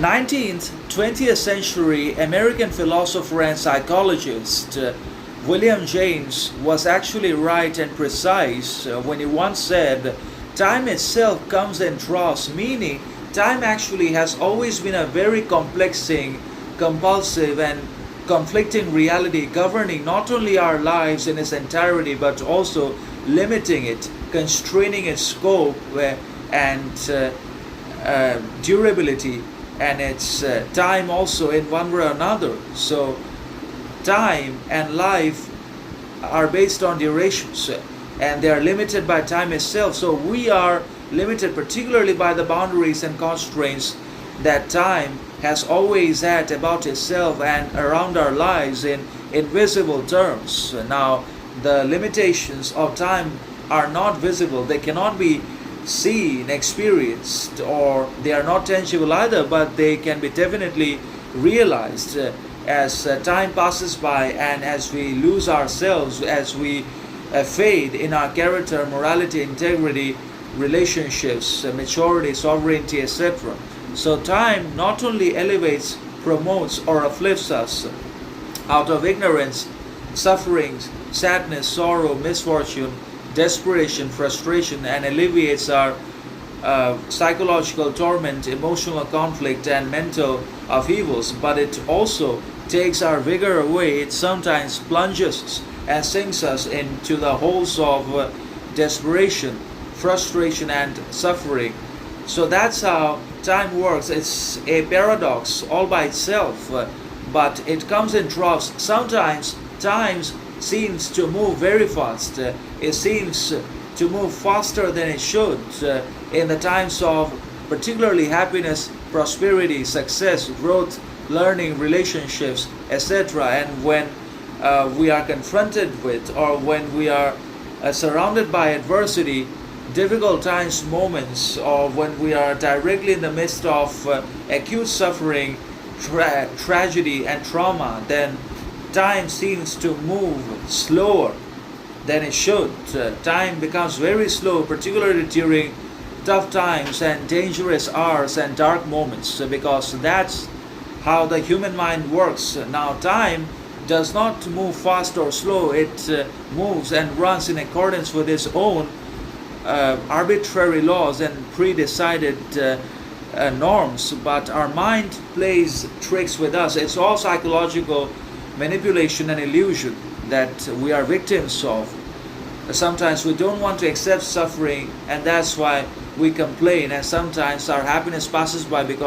19th, 20th century American philosopher and psychologist William James was actually right and precise when he once said, "Time itself comes and draws," meaning time actually has always been a very complex thing, compulsive and conflicting reality governing not only our lives in its entirety but also limiting it, constraining its scope and durability and its time also in one way or another. So time and life are based on durations and they are limited by time itself. So we are limited particularly by the boundaries and constraints that time has always had about itself and around our lives in invisible terms. Now, the limitations of time are not visible, they cannot be seen, experienced, or they are not tangible either, but they can be definitely realized as time passes by and as we lose ourselves, as we fade in our character, morality, integrity, relationships, maturity, sovereignty, etc. So time not only elevates, promotes, or uplifts us out of ignorance, sufferings, sadness, sorrow, misfortune, desperation, frustration, and alleviates our psychological torment, emotional conflict, and mental upheavals, but it also takes our vigor away. It sometimes plunges and sinks us into the holes of desperation, frustration, and suffering. So that's how time works. It's a paradox all by itself, but it comes in drops. Sometimes time seems to move very fast. It seems to move faster than it should in the times of particularly happiness, prosperity, success, growth, learning, relationships, etc. And when we are confronted with, or when we are surrounded by adversity, difficult times, moments, or when we are directly in the midst of acute suffering, tragedy, and trauma, then time seems to move slower than it should. Time becomes very slow, particularly during tough times and dangerous hours and dark moments, because that's how the human mind works. Now, time does not move fast or slow, it moves and runs in accordance with its own arbitrary laws and pre-decided norms, but our mind plays tricks with us. It's all psychological manipulation and illusion that we are victims of. Sometimes we don't want to accept suffering, and that's why we complain, and sometimes our happiness passes by because